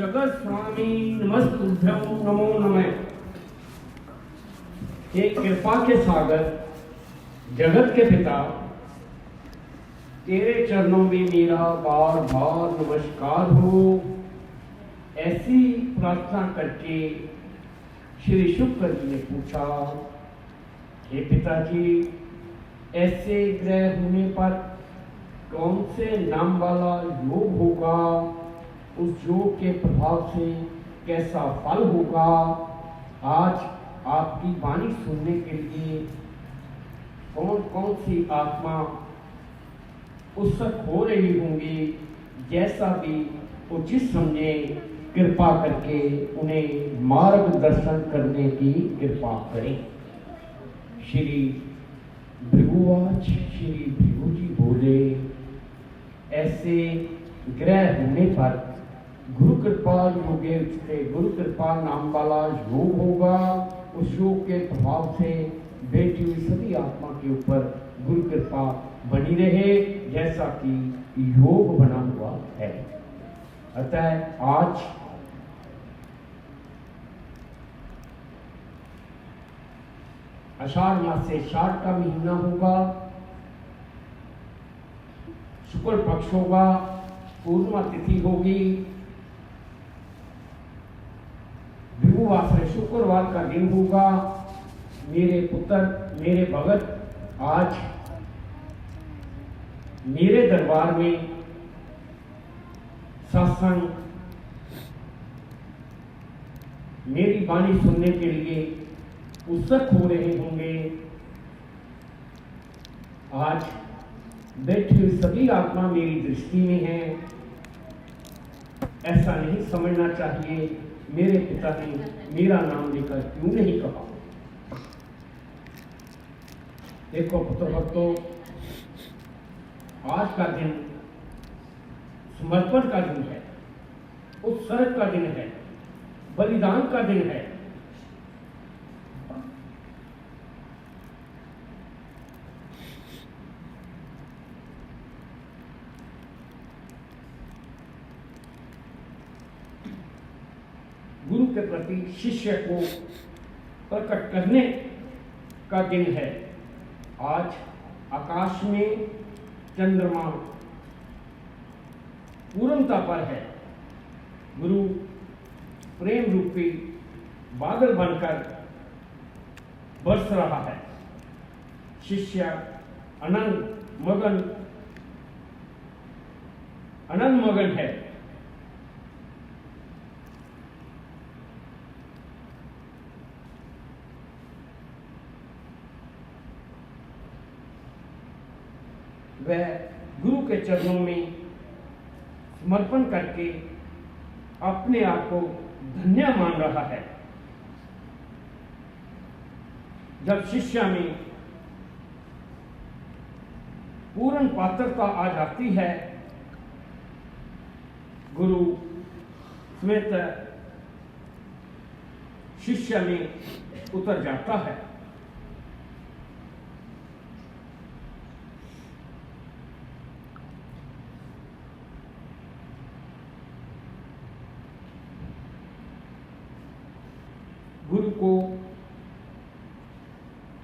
जगत स्वामी नमस्तुभ्यं नमो नमः। हे कृपा के सागर, जगत के पिता, तेरे चरणों में मेरा बार बार नमस्कार हो। ऐसी प्रार्थना करके श्री शुक्र जी ने पूछा, हे पिताजी, ऐसे ग्रह होने पर कौन से नाम वाला योग होगा? उस योग के प्रभाव से कैसा फल होगा? आज आपकी वाणी सुनने के लिए कौन कौन सी आत्मा उत्सुक हो रही होंगी? जैसा भी उचित समझे कृपा करके उन्हें मार्गदर्शन करने की कृपा करें। श्री भृगुवाच, श्री भृगु जी बोले, ऐसे ग्रह होने पर गुरु कृपा योगे उचते, गुरु कृपा नाम वाला योग होगा। उस योग के प्रभाव से बैठी हुई सभी आत्मा के ऊपर गुरु कृपा बनी रहे, जैसा कि योग बना हुआ है। अतः आज आषाढ़ मास से शाढ़ का महीना होगा, शुक्ल पक्ष होगा, पूर्णिमा तिथि होगी, भृगुवास में शुक्रवार का दिन होगा। मेरे पुत्र, मेरे भगत आज मेरे दरबार में सत्संग, मेरी वाणी सुनने के लिए उत्सुक हो रहे होंगे। आज बैठी हुई सभी आत्मा मेरी दृष्टि में है। ऐसा नहीं समझना चाहिए मेरे पिता ने मेरा नाम लेकर क्यों नहीं कहा। देखो पुत्र भक्तों, आज का दिन समर्पण का दिन है, उत्सर्ग का दिन है, बलिदान का दिन है। गुरु के प्रति शिष्य को प्रकट करने का दिन है। आज आकाश में चंद्रमा पूर्णता पर है। गुरु प्रेम रूपी बादल बनकर बरस रहा है। शिष्य आनंद मगन है। वह गुरु के चरणों में समर्पण करके अपने आप को धन्य मान रहा है। जब शिष्य में पूर्ण पात्रता आ जाती है, गुरु समेत शिष्य में उतर जाता है। गुरु को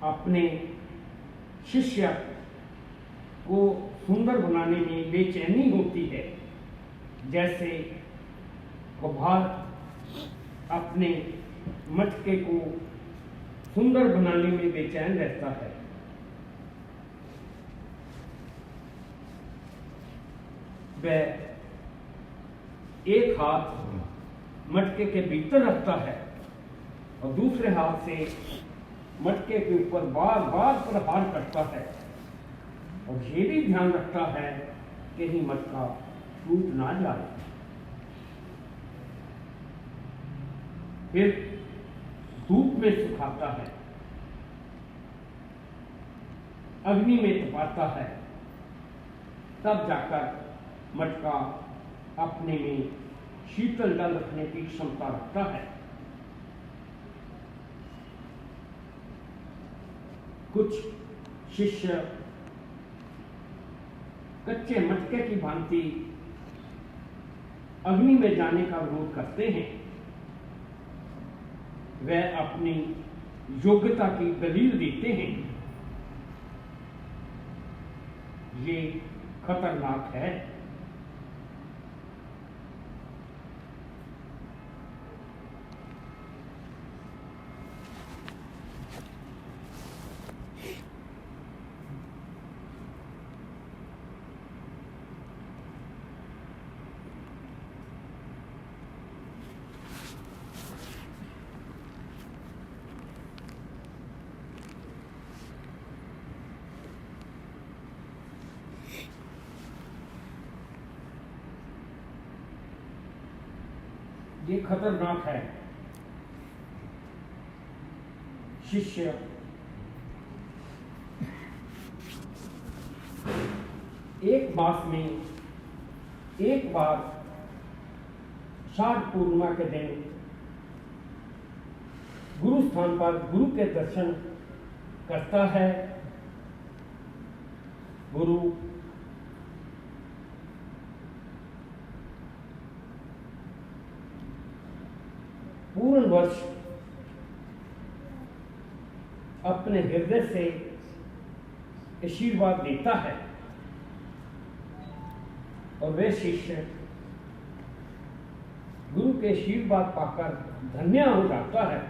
अपने शिष्य को सुंदर बनाने में बेचैनी होती है, जैसे कुम्हार अपने मटके को सुंदर बनाने में बेचैन रहता है। वह एक हाथ मटके के भीतर रखता है और दूसरे हाथ से मटके के ऊपर बार बार प्रहार करता है और ये भी ध्यान रखता है कि कहीं मटका टूट ना जाए। फिर धूप में सुखाता है, अग्नि में तपाता है, तब जाकर मटका अपने में शीतल जल रखने की क्षमता रखता है। कुछ शिष्य कच्चे मटके की भांति अग्नि में जाने का विरोध करते हैं, वह अपनी योग्यता की दलील देते हैं। ये खतरनाक है। ये खतरनाक है। शिष्य एक मास में एक बार शारद पूर्णिमा के दिन गुरु स्थान पर गुरु के दर्शन करता है। गुरु पूर्ण वर्ष अपने हृदय से आशीर्वाद देता है और वे शिष्य गुरु के आशीर्वाद पाकर धन्य हो जाता है।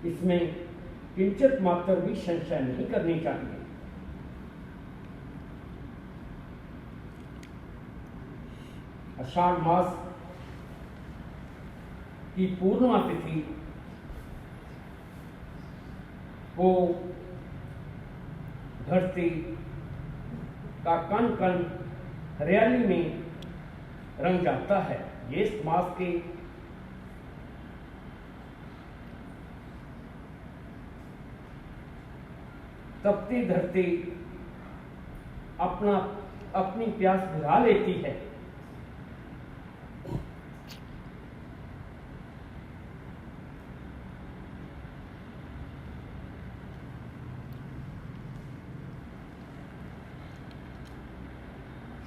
इसमें किंचित मात्र भी संशय नहीं करनी चाहिए। आषाढ़ मास की पूर्णिमा तिथि को धरती का कण कण हरियाली में रंग जाता है। ये इस मास के तपती धरती अपनी प्यास बुझा लेती है।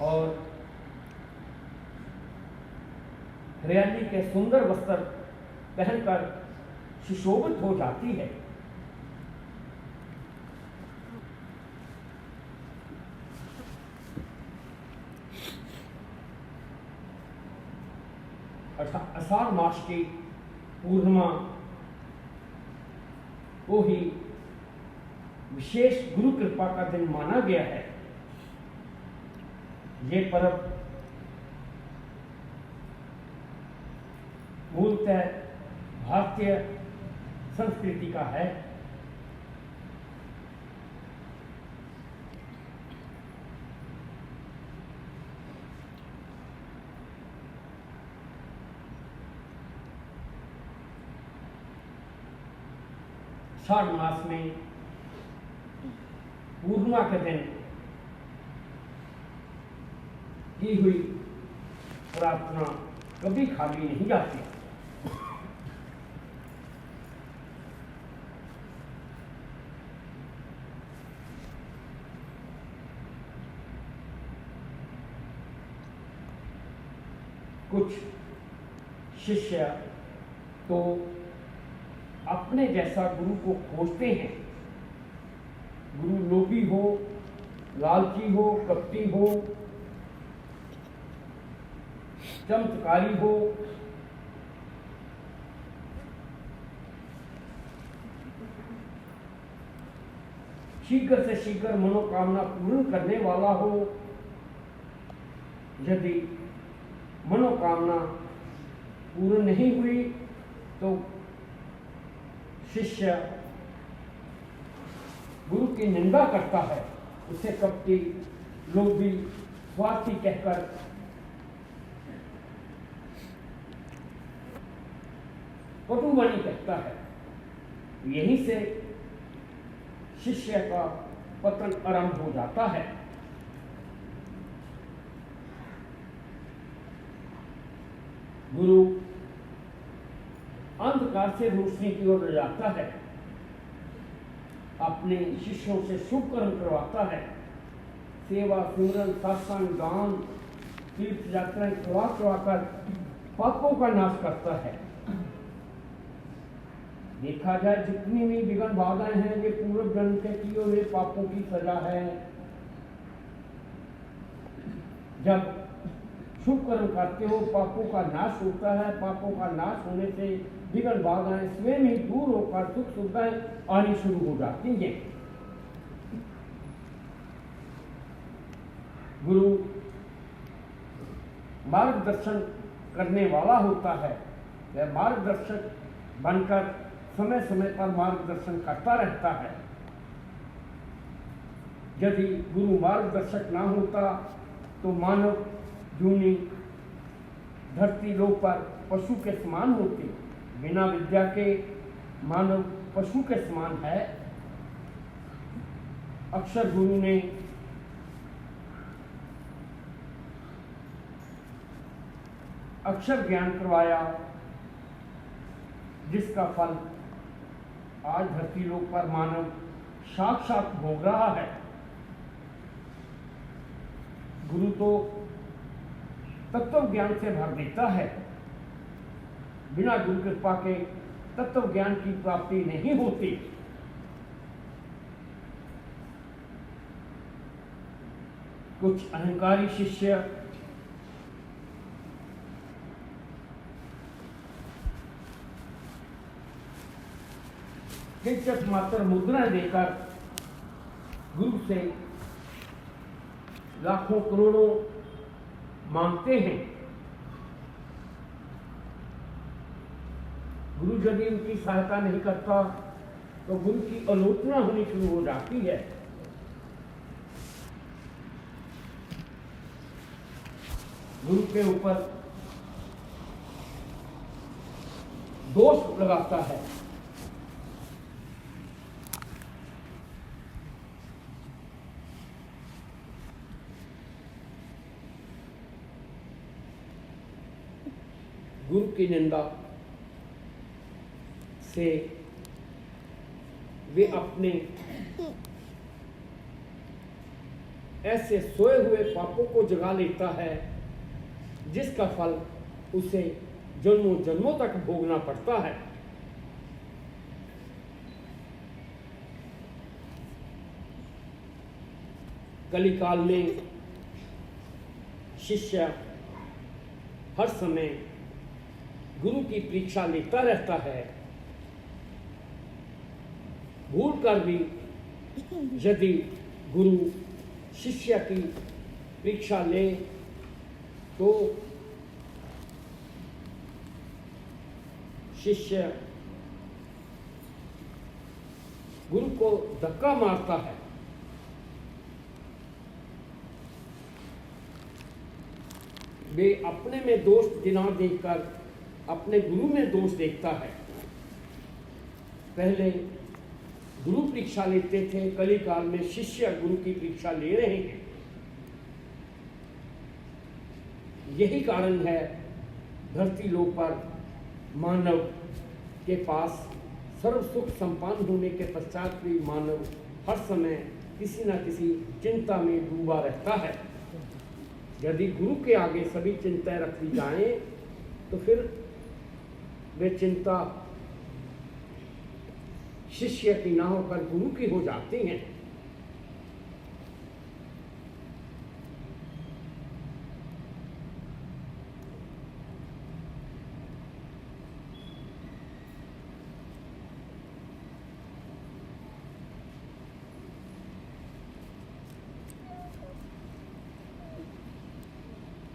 और हरियाली के सुंदर वस्त्र पहनकर सुशोभित हो जाती है। आषाढ़ मास की पूर्णिमा को ही विशेष गुरु कृपा का दिन माना गया है। ये पर्व मूलतः भारतीय संस्कृति का है। आषाढ़ मास में पूर्णिमा के दिन की हुई प्रार्थना कभी खाली नहीं जाती। कुछ शिष्य तो अपने जैसा गुरु को खोजते हैं। गुरु लोभी हो, लालची हो, कपटी हो, चमत्कारी हो, शीघ्र से शीघ्र मनोकामना पूर्ण करने वाला हो। यदि मनोकामना पूर्ण नहीं हुई तो शिष्य गुरु की निंदा करता है, उसे कपटी, लोभी, स्वार्थी कहकर कटुवाणी कहता है। यहीं से शिष्य का पतन आरंभ हो जाता है। गुरु अंधकार से रोशनी की ओर ले जाता है, अपने शिष्यों से शुभ कर्म करवाता है, सेवा सिमरन सत्संग दान तीर्थ यात्राएं करवा कर पापों का नाश करता है। देखा जाए जितनी भी विघ्न बाधाएं हैं ये पूर्व जन्म के किए हुए पापों की सजा है। जब शुभ कर्म करते हो पापों का नाश होता है। पापों का नाश होने से विघ्न बाधाएं स्वयं ही दूर होकर सुख सुविधाएं आनी शुरू हो जाती हैं। गुरु मार्गदर्शन करने वाला होता है। वह मार्गदर्शक बनकर समय समय पर मार्गदर्शन करता रहता है। यदि गुरु मार्गदर्शक ना होता तो मानव जूनी धरती लोक पर पशु के समान होते। बिना विद्या के मानव पशु के समान है। अक्षर गुरु ने अक्षर ज्ञान करवाया जिसका फल आज धरती लोक पर मानव साक्षात भोग रहा है। गुरु तो तत्व ज्ञान से भर देता है। बिना गुरु कृपा के तत्व ज्ञान की प्राप्ति नहीं होती। कुछ अहंकारी शिष्य किंचित मात्र मुद्रा देकर गुरु से लाखों करोड़ों मांगते हैं। गुरु यदि उनकी सहायता नहीं करता तो गुरु की आलोचना होनी शुरू हो जाती है। गुरु के ऊपर दोष लगाता है। गुरु की निंदा से वे अपने ऐसे सोए हुए पापों को जगा लेता है जिसका फल उसे जन्मों जन्मों तक भोगना पड़ता है। कलिकाल में शिष्य हर समय गुरु की परीक्षा लेता रहता है। भूल कर भी यदि गुरु शिष्य की परीक्षा ले तो शिष्य गुरु को धक्का मारता है। वे अपने में दोष बिना देखकर अपने गुरु में दोष देखता है। पहले गुरु परीक्षा लेते थे, कलिकाल में शिष्य गुरु की परीक्षा ले रहे हैं। यही कारण है धरती लोक पर मानव के पास सर्व सुख संपन्न होने के पश्चात भी मानव हर समय किसी न किसी चिंता में डूबा रहता है। यदि गुरु के आगे सभी चिंताएं रख दी जाएं तो फिर वे चिंता शिष्य की ना होकर गुरु की हो जाती हैं।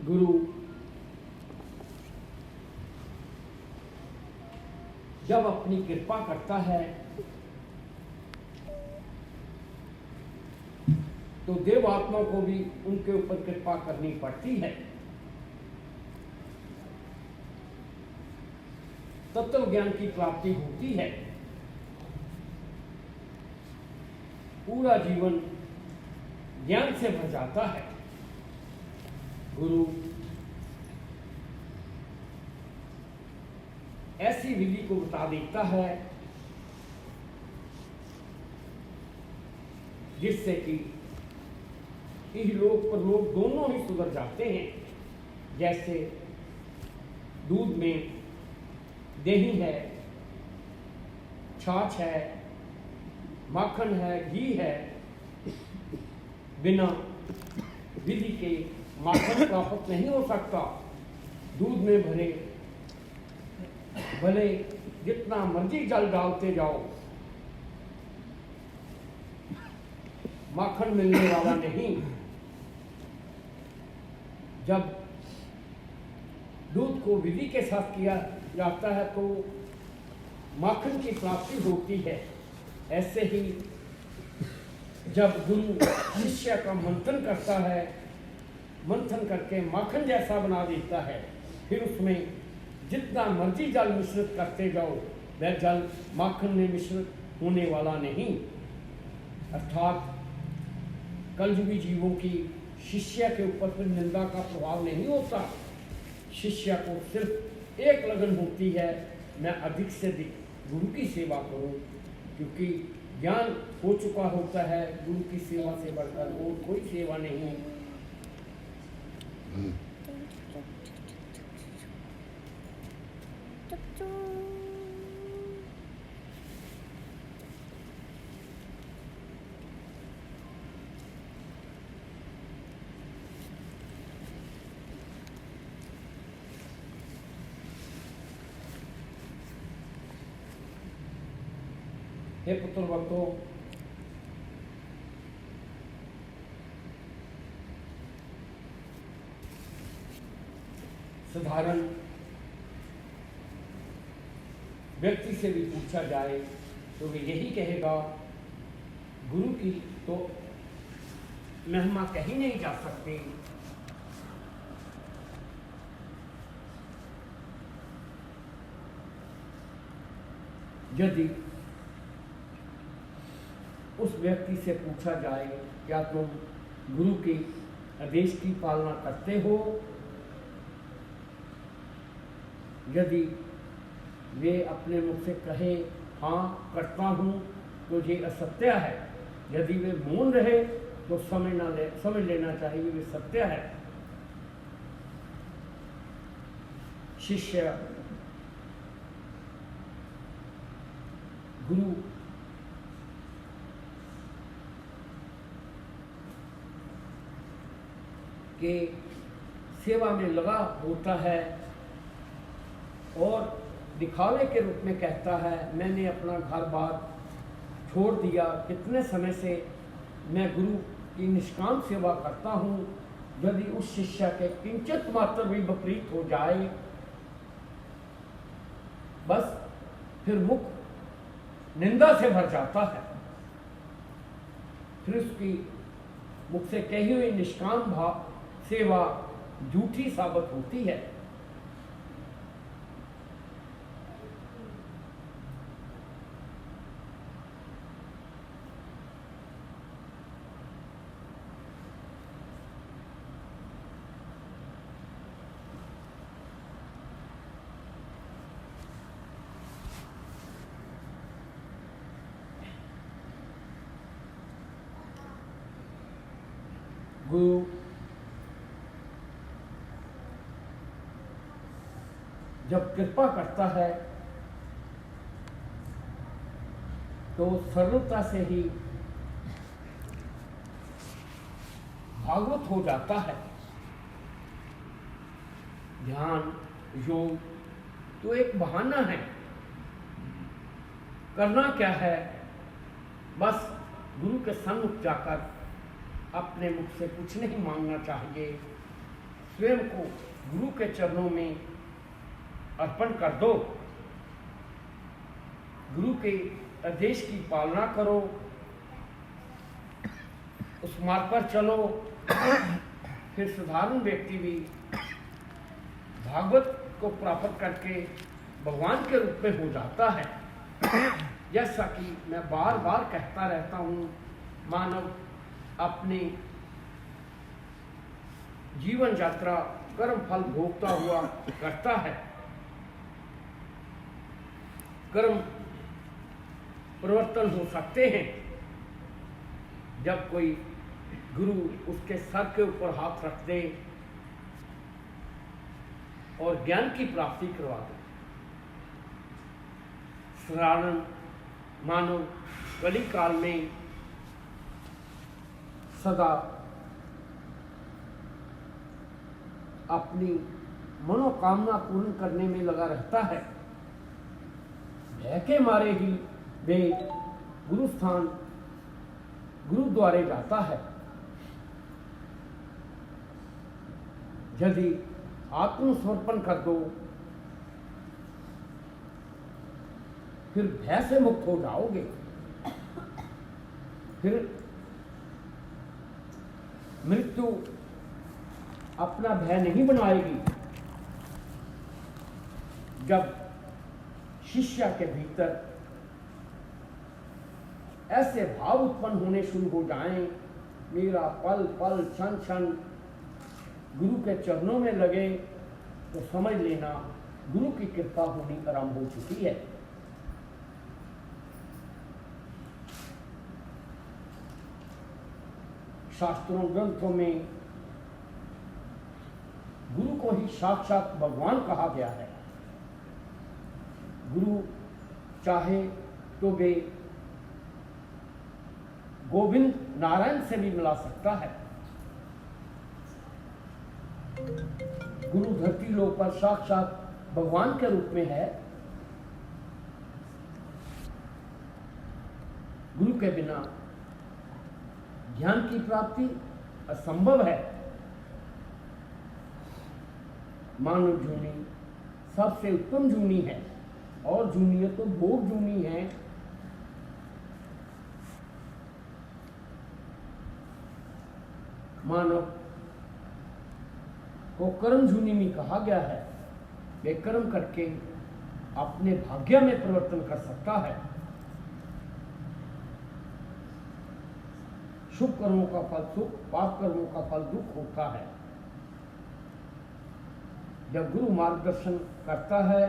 गुरु जब अपनी कृपा करता है तो देवात्मा को भी उनके ऊपर कृपा करनी पड़ती है। तत्व ज्ञान की प्राप्ति होती है। पूरा जीवन ज्ञान से भर जाता है। गुरु ऐसी विधि को बता देता है जिससे कि इहलोक परलोक दोनों ही सुधर जाते हैं। जैसे दूध में दही है, छाछ है, माखन है, घी है, बिना विधि के माखन प्राप्त नहीं हो सकता। दूध में भले जितना मर्जी जल डालते जाओ, माखन मिलने वाला नहीं। जब दूध को विधि के साथ किया जाता है तो माखन की प्राप्ति होती है। ऐसे ही जब गुरु शिष्य का मंथन करता है, मंथन करके माखन जैसा बना देता है, फिर उसमें जितना मर्जी जल मिश्रित करते जाओ, वह जल माखन में मिश्रित होने वाला नहीं। अर्थात कलयुगी जीवों की शिष्य के ऊपर फिर निंदा का प्रभाव नहीं होता। शिष्य को सिर्फ एक लगन होती है, मैं अधिक से अधिक गुरु की सेवा करूं, क्योंकि ज्ञान हो चुका होता है। गुरु की सेवा से बढ़कर और कोई सेवा नहीं। हे पुत्र भक्तों, साधारण व्यक्ति से भी पूछा जाए तो वे यही कहेगा, गुरु की तो महिमा कही नहीं जा सकती। यदि उस व्यक्ति से पूछा जाए, क्या तुम गुरु के आदेश की पालना करते हो? यदि वे अपने मुख से कहे हाँ करता हूँ, तो ये असत्य है। यदि वे मौन रहे तो समझ लेना चाहिए वे सत्य है। शिष्य गुरु के सेवा में लगा होता है और दिखावे के रूप में कहता है, मैंने अपना घर बार छोड़ दिया, कितने समय से मैं गुरु की निष्काम सेवा करता हूँ। यदि उस शिष्य के किंचित मात्र भी विपरीत हो जाए, बस फिर मुख निंदा से भर जाता है। फिर उसकी मुख से कही हुई निष्काम भाव सेवा झूठी साबित होती है। गुरु जब कृपा करता है तो सरलता से ही भागवत हो जाता है। ध्यान योग तो एक बहाना है। करना क्या है? बस गुरु के सम्मुख जाकर अपने मुख से कुछ नहीं मांगना चाहिए। स्वयं को गुरु के चरणों में अर्पण कर दो। गुरु के आदेश की पालना करो, उस मार्ग पर चलो। फिर साधारण व्यक्ति भी भागवत को प्राप्त करके भगवान के रूप में हो जाता है। जैसा कि मैं बार बार कहता रहता हूँ, मानव अपनी जीवन यात्रा कर्म फल भोगता हुआ करता है। कर्म परिवर्तन हो सकते हैं। जब कोई गुरु उसके सर के ऊपर हाथ रख दे और ज्ञान की प्राप्ति करवा दे। साधारण मानव कली काल में सदा अपनी मनोकामना पूर्ण करने में लगा रहता है। भय के मारे ही वे गुरु स्थान गुरुद्वारे जाता है। यदि आत्मसमर्पण कर दो फिर भय से मुक्त हो जाओगे। फिर मृत्यु अपना भय नहीं बनाएगी। जब शिष्य के भीतर ऐसे भाव उत्पन्न होने शुरू हो जाएं, मेरा पल पल क्षण क्षण गुरु के चरणों में लगे, तो समझ लेना गुरु की कृपा होनी आरंभ हो चुकी है। शास्त्रों ग्रंथों में गुरु को ही साक्षात भगवान कहा गया है। गुरु चाहे तो वे गोविंद नारायण से भी मिला सकता है। गुरु धरती लोक पर साक्षात भगवान के रूप में है। गुरु के बिना ज्ञान की प्राप्ति असंभव है। मानव जूनी सबसे उत्तम जूनी है, और जूनी है तो भोग जूनी है। मानव को कर्म जूनी में कहा गया है। वे कर्म करके अपने भाग्य में परिवर्तन कर सकता है। शुभ कर्मों का फल सुख, पाप कर्मों का फल दुख होता है। जब गुरु मार्गदर्शन करता है,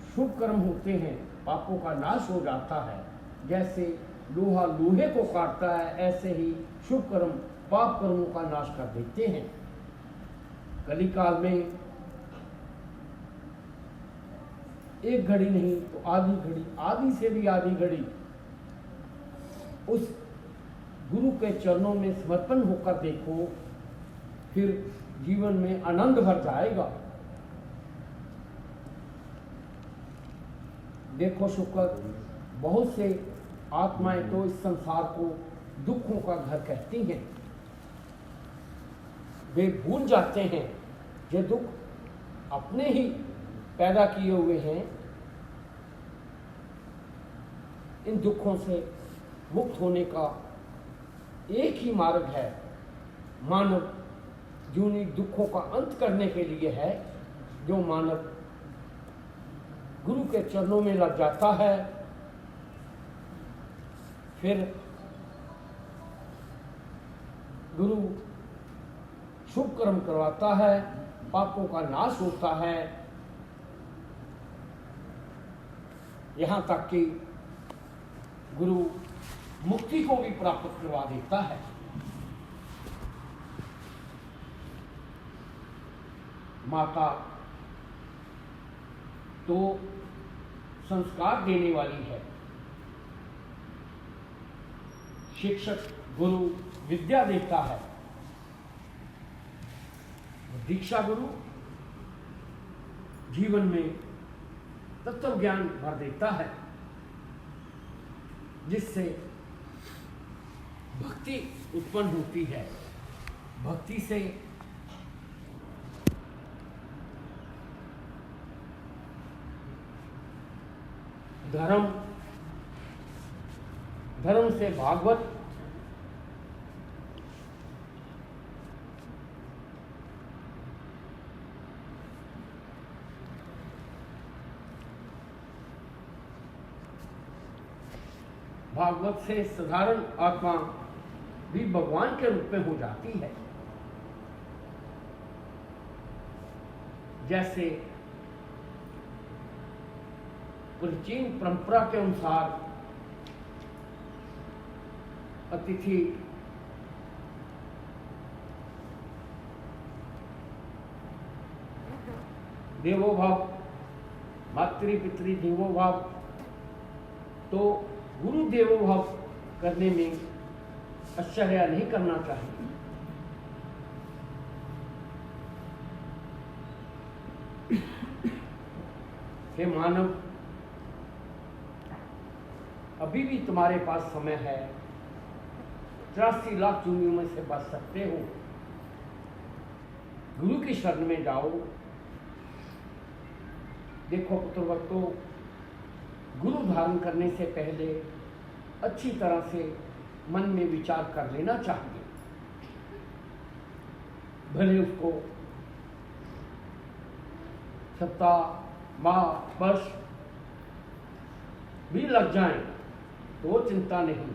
शुभ कर्म होते हैं, पापों का नाश हो जाता है। जैसे लोहा लोहे को काटता है, ऐसे ही शुभ कर्म पाप कर्मों का नाश कर देते हैं। कलिकाल में एक घड़ी नहीं तो आधी घड़ी, आधी से भी आधी घड़ी उस गुरु के चरणों में समर्पण होकर देखो, फिर जीवन में आनंद भर जाएगा। देखो शुक्र, बहुत से आत्माएं तो इस संसार को दुखों का घर कहती हैं। वे भूल जाते हैं ये दुख अपने ही पैदा किए हुए हैं। इन दुखों से मुक्त होने का एक ही मार्ग है, मानव जूनी दुखों का अंत करने के लिए है। जो मानव गुरु के चरणों में लग जाता है, फिर गुरु शुभ कर्म करवाता है, पापों का नाश होता है, यहां तक कि गुरु मुक्ति को भी प्राप्त करवा देता है। माता तो संस्कार देने वाली है, शिक्षक गुरु विद्या देता है, दीक्षा गुरु जीवन में तत्व ज्ञान भर देता है, जिससे भक्ति उत्पन्न होती है। भक्ति से धर्म, धर्म से भागवत, भागवत से साधारण आत्मा भी भगवान के रूप में हो जाती है। जैसे प्राचीन परंपरा के अनुसार अतिथि देवो भव, मातृ पितृ देवो भव, तो गुरु देवो भव करने में आश्चर्य नहीं करना चाहिए। हे मानव, अभी भी तुम्हारे पास समय है, 83 लाख जूनियों में से बच सकते हो। गुरु की शरण में जाओ। देखो पुत्रवत्तो, गुरु धारण करने से पहले अच्छी तरह से मन में विचार कर लेना चाहिए। भले उसको सप्ताह, माह, वर्ष भी लग जाए तो वो चिंता नहीं,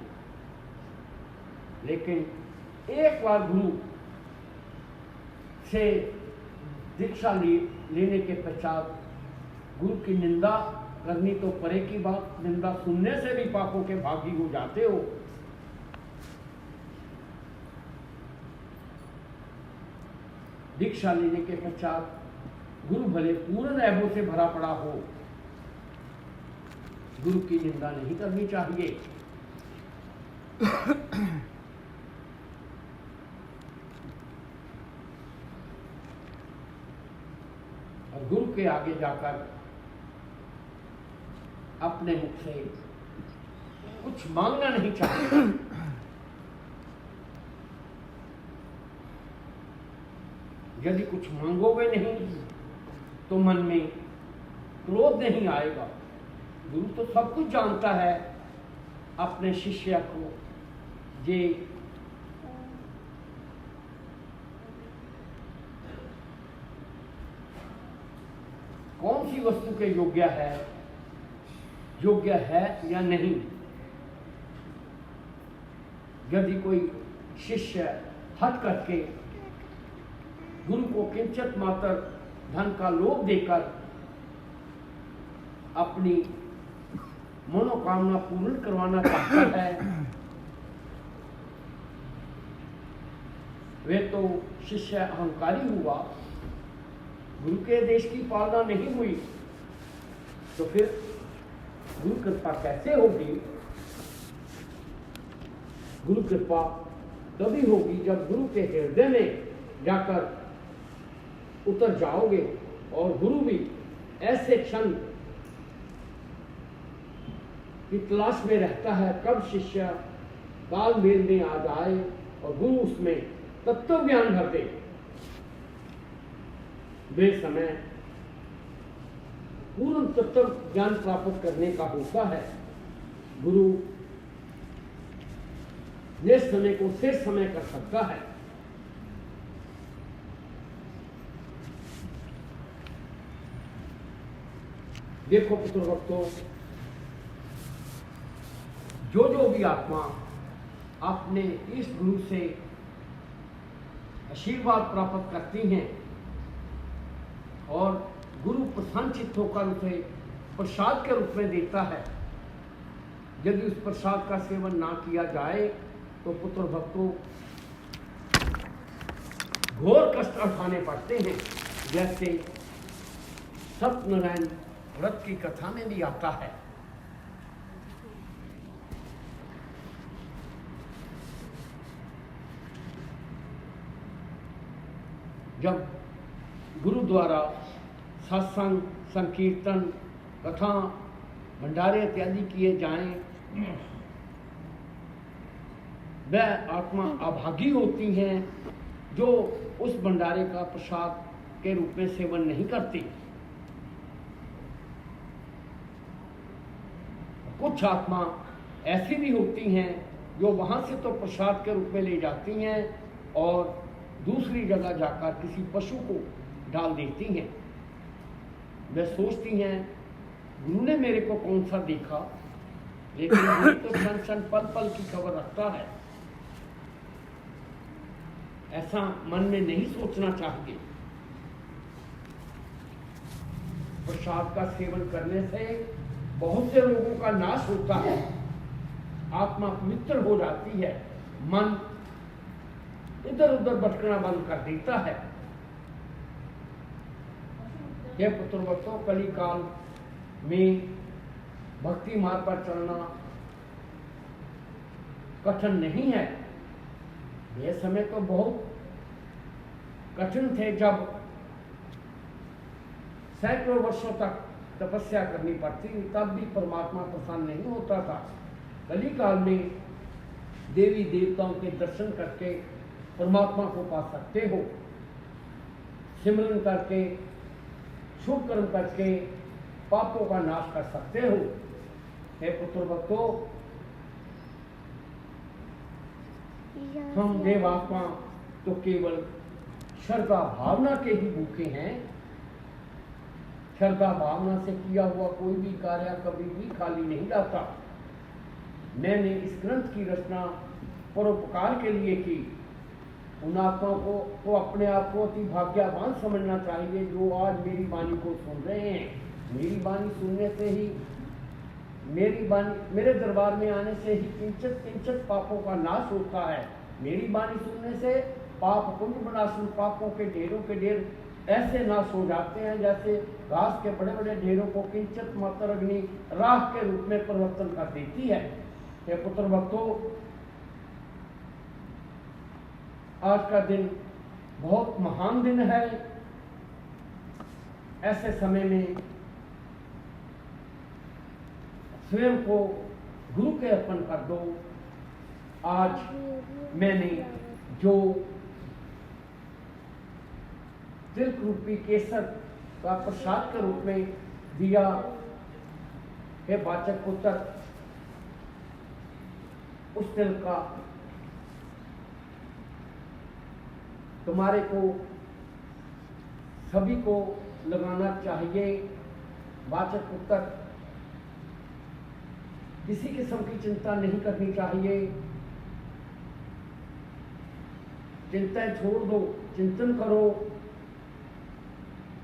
लेकिन एक बार गुरु से दीक्षा लेने के पश्चात गुरु की निंदा करनी तो परे की बात, निंदा सुनने से भी पापों के भागी हो जाते हो। दीक्षा लेने के पश्चात गुरु भले पूर्ण ऐबों से भरा पड़ा हो, गुरु की निंदा नहीं करनी चाहिए। और गुरु के आगे जाकर अपने मुख से कुछ मांगना नहीं चाहिए। यदि कुछ मांगोगे नहीं तो मन में क्रोध नहीं आएगा। गुरु तो सब कुछ जानता है, अपने शिष्य को ये कौन सी वस्तु के योग्य है या नहीं। यदि कोई शिष्य हट करके गुरु को किंचित मात्र धन का लोभ देकर अपनी मनोकामना पूर्ण करवाना चाहता है, वे तो शिष्य अहंकारी हुआ, गुरु के देश की पालना नहीं हुई, तो फिर गुरु कृपा कैसे होगी। गुरु कृपा तभी होगी जब गुरु के हृदय में जाकर उतर जाओगे, और गुरु भी ऐसे क्षण की तलाश में रहता है कब शिष्य तालमेल में आ जाए और गुरु उसमें तत्व ज्ञान भर दे। वे समय पूर्ण तत्व ज्ञान प्राप्त करने का होता है। गुरु जिस समय को शेष समय कर सकता है। देखो पुत्रभक्तों, जो भी आत्मा अपने इस गुरु से आशीर्वाद प्राप्त करती हैं और गुरु प्रसन्नचित्त होकर उसे प्रसाद के रूप में देता है, यदि उस प्रसाद का सेवन ना किया जाए तो पुत्र भक्तों घोर कष्ट उठाने पड़ते हैं। जैसे सत्यनारायण व्रत की कथा में भी आता है। जब गुरु द्वारा सत्संग, संकीर्तन, कथा, भंडारे इत्यादि किए जाएं, वह आत्मा अभागी होती हैं जो उस भंडारे का प्रसाद के रूप में सेवन नहीं करती। कुछ आत्मा ऐसी भी होती हैं जो वहां से तो प्रसाद के रूप में ले जाती हैं और दूसरी जगह जाकर किसी पशु को डाल देती हैं। वे सोचती हैं गुरु ने मेरे को कौन सा देखा, लेकिन गुरु तो क्षण क्षण पल पल की खबर रखता है। ऐसा मन में नहीं सोचना चाहिए। प्रसाद का सेवन करने से बहुत से लोगों का नाश होता है, आत्मा पवित्र हो जाती है, मन इधर उधर भटकना बंद कर देता है। हे पुत्रवत्सों, कली काल में भक्ति मार्ग पर चलना कठिन नहीं है। ये समय तो बहुत कठिन थे जब सैकड़ों वर्षों तक तपस्या करनी पड़ती, तब भी परमात्मा प्रसन्न नहीं होता था। कली काल में देवी देवताओं के दर्शन करके परमात्मा को पा सकते हो। सिमरन करके, शुभ कर्म करके पापों का नाश कर सकते हो। हे पुत्र भक्तों, हम देवात्मा तो केवल श्रद्धा भावना के ही भूखे हैं। श्रद्धा भावना से किया हुआ कोई भी कार्य कभी भी खाली नहीं जाता। मैंने इस ग्रंथ की रचना परोपकार के लिए की। उन आत्माओं को तो अपने आप को अति भाग्यवान समझना चाहिए जो आज मेरी वाणी को सुन रहे हैं। मेरी वाणी सुनने से ही, मेरी वाणी, मेरे दरबार में आने से ही किंचित किंचित पापों का नाश होता है। मेरी वाणी सुनने से पाप पुण्य बनासुर पापों के ढेर ऐसे नाश हो जाते हैं जैसे घास के बड़े बड़े ढेरों को किंचित मात्र अग्नि राख के रूप में परिवर्तन कर देती है। हे पुत्र भक्तों, आज का दिन बहुत महान दिन है। ऐसे समय में स्वयं को गुरु के अर्पण कर दो। आज मैंने जो तिलक रूपी केसर का प्रसाद के रूप में दिया, हे वाचक पुत्र, उस तिल का तुम्हारे को सभी को लगाना चाहिए। वाचक पुत्र, किसी किस्म की चिंता नहीं करनी चाहिए। चिंता छोड़ दो, चिंतन करो।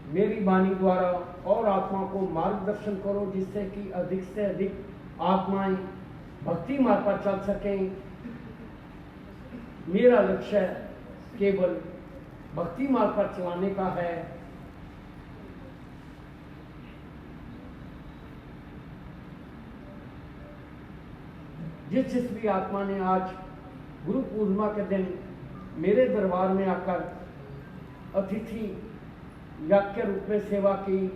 मेरी वाणी द्वारा और आत्मा को मार्गदर्शन करो जिससे कि अधिक से अधिक आत्माएं भक्ति मार्ग पर चल सकें। मेरा लक्ष्य केवल भक्ति मार्ग पर चलाने का है। जिस भी आत्मा ने आज गुरु पूर्णिमा के दिन मेरे दरबार में आकर अतिथि याग के रूप में सेवा की,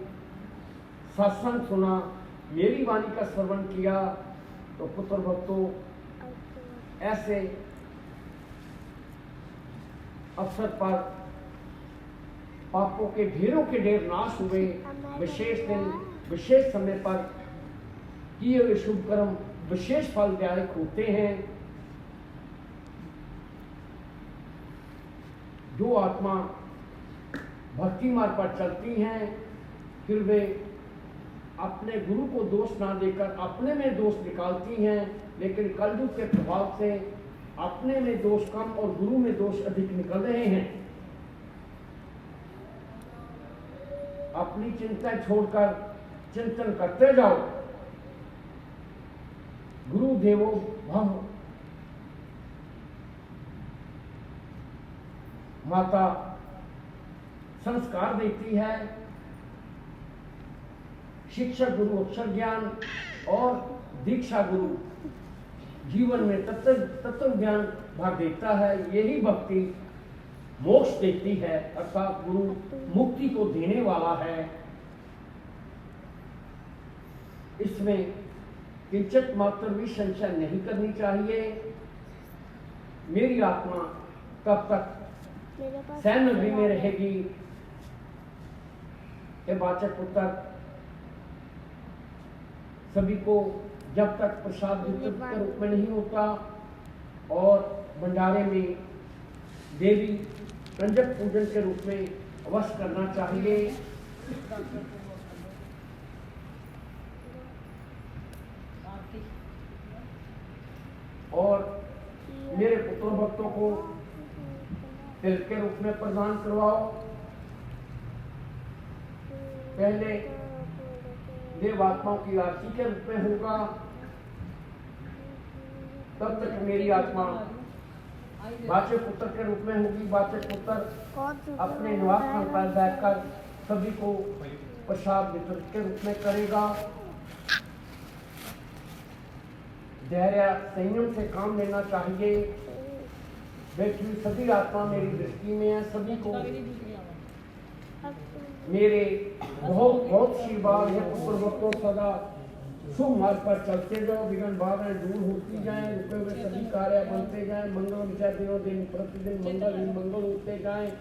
सत्संग सुना, मेरी वाणी का श्रवण किया, तो पुत्र भक्तों, ऐसे अवसर पर पापों के ढेर नाश हुए। विशेष दिन, विशेष समय पर किए हुए शुभ कर्म विशेष फलदायक होते हैं। जो आत्मा भक्ति मार्ग पर चलती हैं, फिर वे अपने गुरु को दोष ना देकर अपने में दोष निकालती हैं, लेकिन कलयुग के प्रभाव से अपने में दोष कम और गुरु में दोष अधिक निकल रहे हैं। अपनी चिंता छोड़कर चिंतन करते जाओ। गुरु देवो भव, माता संस्कार देती है, शिक्षक गुरु अक्षर ज्ञान और दीक्षा गुरु जीवन में तत्व ज्ञान भर देता है। यही भक्ति मोक्ष देती है, अर्थात गुरु मुक्ति को देने वाला है। इसमें किंचित मात्र भी संशय नहीं करनी चाहिए। मेरी आत्मा कब तक सैन नगरी में रहेगी? ये वाचक पुत्र, सभी को जब तक प्रसाद वितरित के रूप में नहीं होता और भंडारे में देवी रंजक पूजन के रूप में अवश्य करना चाहिए। और मेरे पुत्र भक्तों को तिल के रूप में प्रदान करवाओ। पहले देवात्माओं की आरती के रूप में होगा, तब तक मेरी आत्मा वाचक पुत्र के रूप में होगी। वाचक पुत्र अपने निवास स्थान पर बैठकर सभी को प्रसाद वितरण के रूप में करेगा। धैर्य संयम से काम लेना चाहिए। बैठी हुई सभी आत्मा मेरी दृष्टि में है, सभी को मेरे बहुत बहुत आशीर्वाद है। पूर्वकों सदा शुभ मार्ग पर चलते जाओ, विघ्न बाधाएं दूर होती जाएं, रुके हुए सभी कार्य बनते जाएं, मंगल विचार दिनों दिन प्रतिदिन मंगल ही मंगल होते जाएं।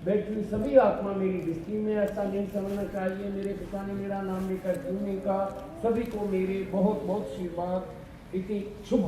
बैठी हुई सभी आत्मा मेरी दृष्टि में, ऐसा नहीं समझना चाहिए मेरे पिता ने मेरा नाम लेकर जीने का। सभी को मेरे बहुत बहुत आशीर्वाद। इति शुभ।